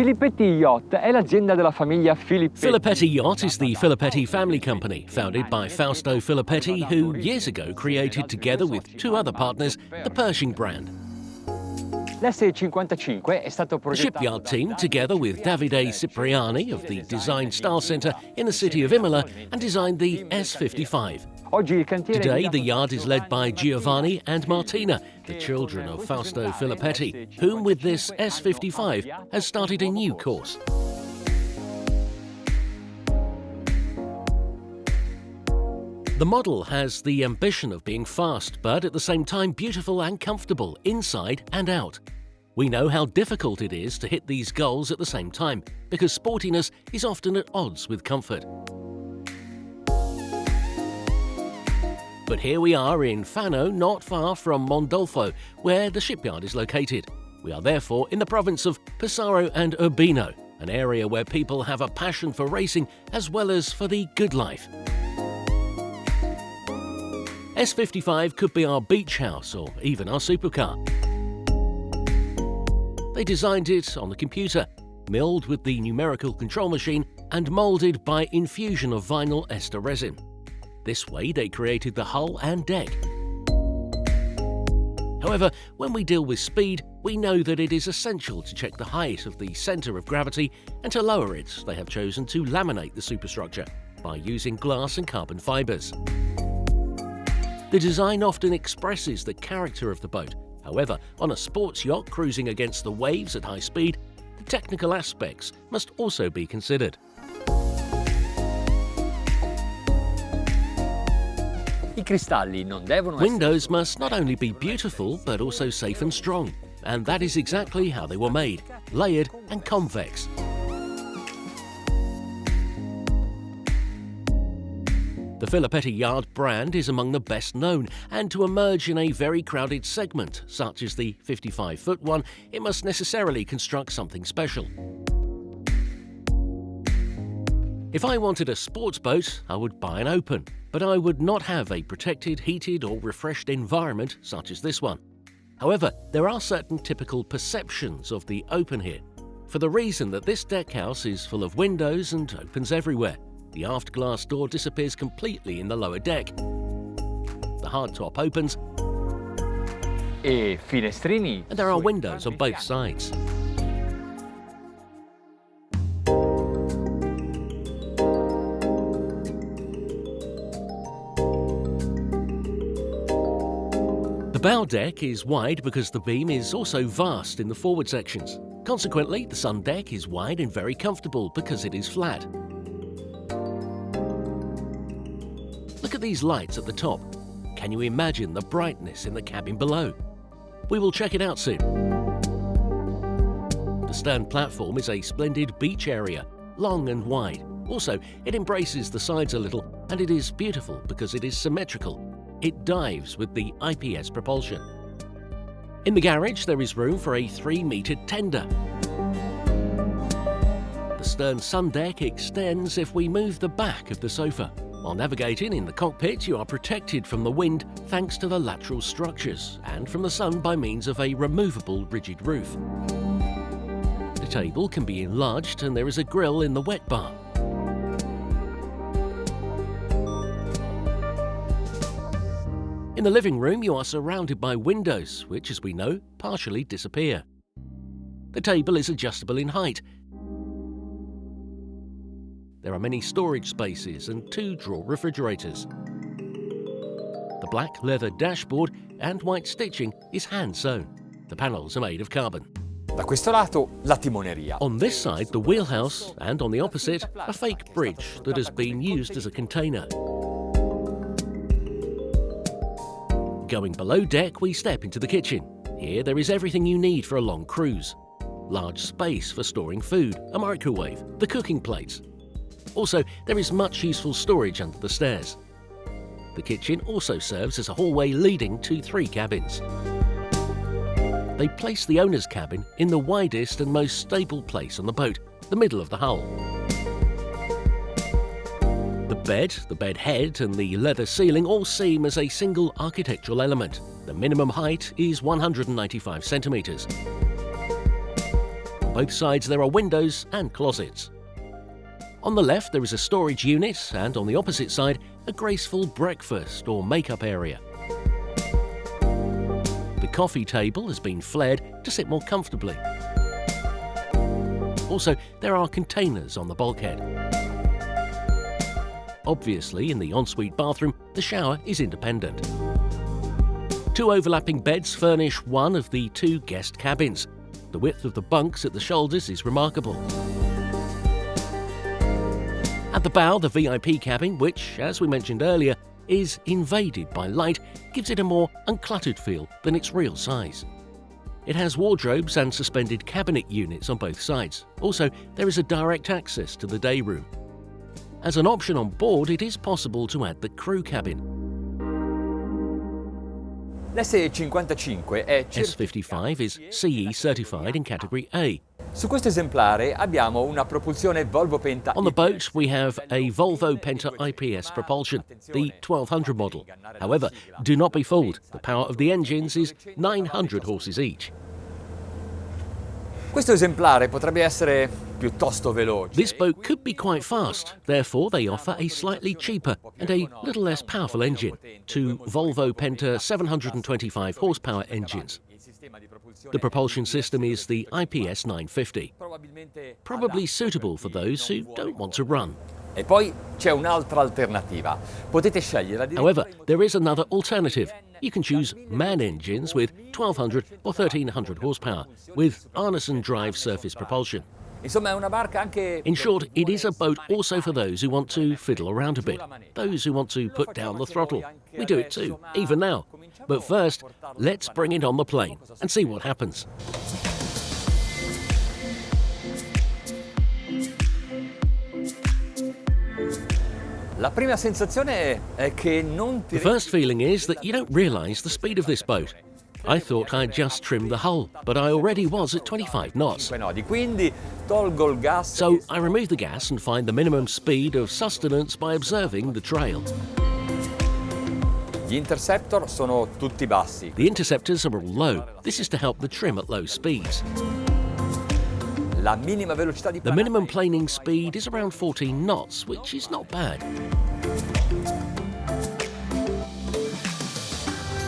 Filippetti Yacht è l'azienda della famiglia Filippetti. Filippetti Yacht is the Filippetti family company, founded by Fausto Filippetti, who years ago created, together with two other partners, the Pershing brand. L'S55 è stato The progettato shipyard team, together with Davide Cipriani of the Design Style Centre in the city of Imola, and designed the S55. Oggi il cantiere Today, the yard is led by Giovanni and Martina, the children of Fausto Filippetti, whom with this S55 has started a new course. The model has the ambition of being fast, but at the same time beautiful and comfortable inside and out. We know how difficult it is to hit these goals at the same time, because sportiness is often at odds with comfort. But here we are in Fano, not far from Mondolfo, where the shipyard is located. We are therefore in the province of Pesaro and Urbino, an area where people have a passion for racing as well as for the good life. S55 could be our beach house or even our supercar. They designed it on the computer, milled with the numerical control machine and moulded by infusion of vinyl ester resin. This way they created the hull and deck. However, when we deal with speed, we know that it is essential to check the height of the centre of gravity, and to lower it, they have chosen to laminate the superstructure by using glass and carbon fibres. The design often expresses the character of the boat. However, on a sports yacht cruising against the waves at high speed, the technical aspects must also be considered. Windows must not only be beautiful, but also safe and strong. And that is exactly how they were made, layered and convex. The Filippetti Yard brand is among the best known, and to emerge in a very crowded segment, such as the 55-foot one, it must necessarily construct something special. If I wanted a sports boat, I would buy an open, but I would not have a protected, heated or refreshed environment such as this one. However, there are certain typical perceptions of the open here, for the reason that this deck house is full of windows and opens everywhere. The aft glass door disappears completely in the lower deck. The hardtop opens, finestrini, and there are windows on both sides. The bow deck is wide because the beam is also vast in the forward sections. Consequently, the sun deck is wide and very comfortable because it is flat. Look at these lights at the top. Can you imagine the brightness in the cabin below? We will check it out soon. The stern platform is a splendid beach area, long and wide. Also, it embraces the sides a little, and it is beautiful because it is symmetrical. It dives with the IPS propulsion. In the garage, there is room for a 3-metre tender. The stern sun deck extends if we move the back of the sofa. While navigating in the cockpit, you are protected from the wind thanks to the lateral structures, and from the sun by means of a removable rigid roof. The table can be enlarged, and there is a grill in the wet bar. In the living room, you are surrounded by windows, which, as we know, partially disappear. The table is adjustable in height. There are many storage spaces and 2 drawer refrigerators. The black leather dashboard and white stitching is hand-sewn. The panels are made of carbon. Da questo lato, la timoneria. On this side, the wheelhouse, and on the opposite, a fake bridge that has been used as a container. Going below deck, we step into the kitchen. Here there is everything you need for a long cruise. Large space for storing food, a microwave, the cooking plates. Also, there is much useful storage under the stairs. The kitchen also serves as a hallway leading to 3 cabins. They place the owner's cabin in the widest and most stable place on the boat, the middle of the hull. The bed head and the leather ceiling all seem as a single architectural element. The minimum height is 195 centimetres. On both sides there are windows and closets. On the left there is a storage unit, and on the opposite side a graceful breakfast or makeup area. The coffee table has been flared to sit more comfortably. Also, there are containers on the bulkhead. Obviously, in the ensuite bathroom, the shower is independent. Two overlapping beds furnish one of the two guest cabins. The width of the bunks at the shoulders is remarkable. At the bow, the VIP cabin, which, as we mentioned earlier, is invaded by light, gives it a more uncluttered feel than its real size. It has wardrobes and suspended cabinet units on both sides. Also, there is a direct access to the day room. As an option on board, it is possible to add the crew cabin. l'S55 è S55 is CE certified in category A. Su questo esemplare abbiamo una propulsione Volvo Penta. On the boat, we have a Volvo Penta IPS propulsion, the 1200 model. However, do not be fooled, the power of the engines is 900 horses each. Questo esemplare potrebbe essere piuttosto veloce. This boat could be quite fast, therefore they offer a slightly cheaper and a little less powerful engine, two Volvo Penta 725 horsepower engines. The propulsion system is the IPS 950, probably suitable for those who don't want to run. E poi c'è un'altra alternativa. Potete scegliere. However, there is another alternative. You can choose MAN engines with 1200 or 1300 horsepower, with Arneson drive surface propulsion. Insomma, è una barca anche. In short, it is a boat also for those who want to fiddle around a bit, those who want to put down the throttle. We do it too, even now. But first, let's bring it on the plane and see what happens. La prima sensazione è che non ti. The first feeling is that you don't realise the speed of this boat. I thought I'd just trimmed the hull, but I already was at 25 knots. Quindi tolgo il gas. So I remove the gas and find the minimum speed of sustenance by observing the trail. Gli interceptor sono tutti bassi. The interceptors are all low. This is to help the trim at low speeds. La minima velocità di The minimum planing speed is around 14 knots, which is not bad.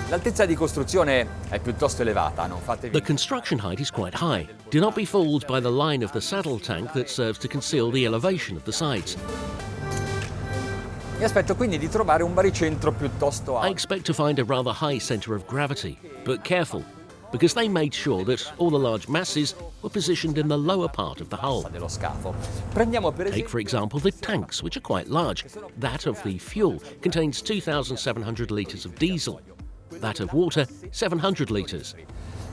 L'altezza di costruzione è piuttosto elevata, non fatevi. The construction height is quite high. Do not be fooled by the line of the saddle tank that serves to conceal the elevation of the sides. Mi aspetto quindi di trovare un baricentro piuttosto I alto. expect to find a rather high centre of gravity, but careful, because they made sure that all the large masses were positioned in the lower part of the hull. Dello scafo. Prendiamo per Take, for example, the tanks, which are quite large. That of the fuel contains 2,700 litres of diesel. That of water, 700 litres.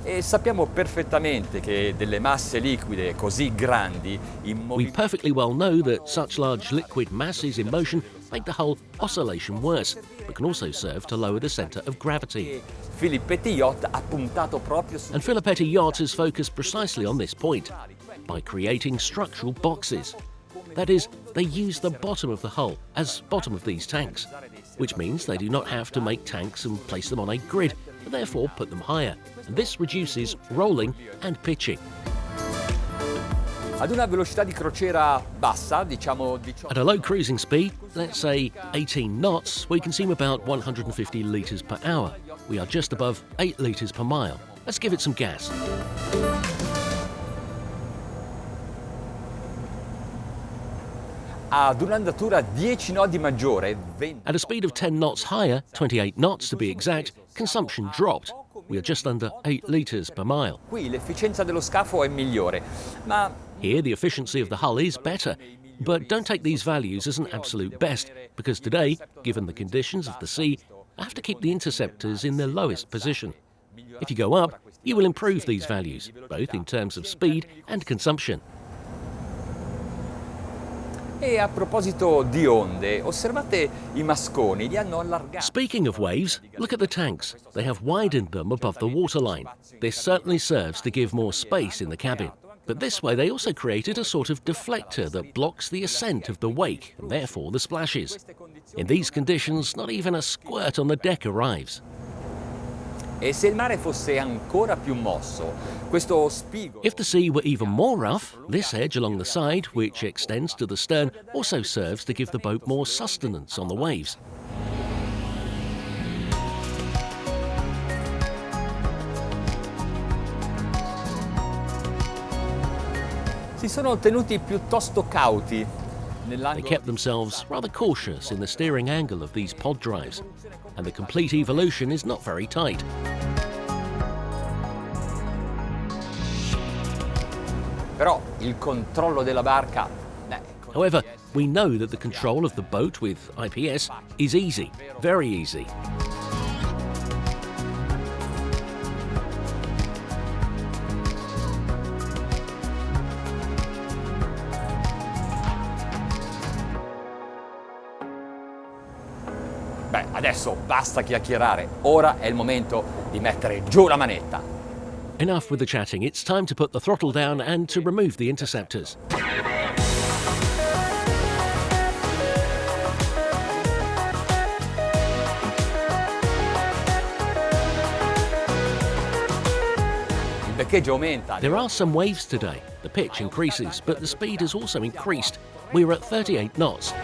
E sappiamo perfettamente che delle masse liquide così grandi in We movimento perfectly well know that such large liquid masses in motion make the hull oscillation worse, but can also serve to lower the centre of gravity. Filippetti Yacht ha puntato proprio su. And Filippetti Yacht has focused precisely on this point by creating structural boxes. That is, they use the bottom of the hull as bottom of these tanks, which means they do not have to make tanks and place them on a grid, and therefore put them higher. And this reduces rolling and pitching. Ad una velocità di crociera bassa, diciamo 18. At a low cruising speed, let's say 18 knots, we consume about 150 litres per hour. We are just above 8 litres per mile. Let's give it some gas. Ad un'andatura 10 nodi maggiore, 20. At a speed of 10 knots higher, 28 knots to be exact, consumption dropped. We are just under 8 litres per mile. Qui l'efficienza dello scafo è migliore, ma Here, the efficiency of the hull is better. But don't take these values as an absolute best, because today, given the conditions of the sea, I have to keep the interceptors in their lowest position. If you go up, you will improve these values, both in terms of speed and consumption. E a proposito di onde, osservate i masconi, li hanno allargati. Speaking of waves, look at the tanks. They have widened them above the waterline. This certainly serves to give more space in the cabin. But this way they also created a sort of deflector that blocks the ascent of the wake and therefore the splashes. In these conditions, not even a squirt on the deck arrives. E se il mare fosse ancora più mosso, questo spigo... If the sea were even more rough, this edge along the side, which extends to the stern, also serves to give the boat more sustenance on the waves. Si sono tenuti piuttosto cauti They nell'angolo. kept themselves rather cautious in the steering angle of these pod drives, and the complete evolution is not very tight. Però il controllo della barca... con However, we know that the control of the boat with IPS is easy, very easy. Beh, adesso basta chiacchierare, ora è il momento di mettere giù la manetta. Enough with the chatting, it's time to put the throttle down and to remove the interceptors. Il beccheggio aumenta. There are some waves today. The pitch increases, but the speed has also increased. We're at 38 knots.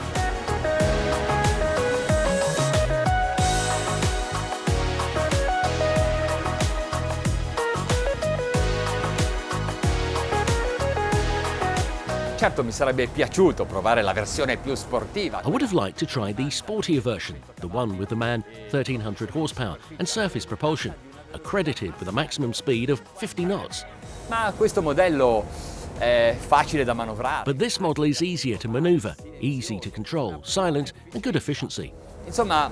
Certo, mi sarebbe piaciuto provare la versione più sportiva. I would have liked to try the sportier version, the one with the MAN 1300 horsepower and surface propulsion, accredited with a maximum speed of 50 knots. Ma questo modello è facile da manovrare. But this model is easier to maneuver, easy to control, silent and good efficiency. Insomma,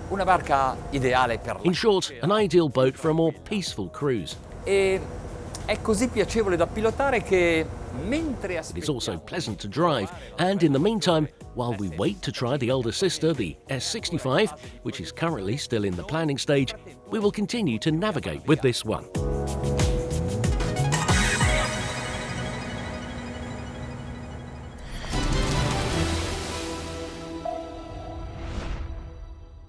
una barca ideale per In short, an ideal boat for a more peaceful cruise. E è così piacevole da pilotare che mentre It is also pleasant to drive, and in the meantime, while we wait to try the older sister, the S65, which is currently still in the planning stage, we will continue to navigate with this one.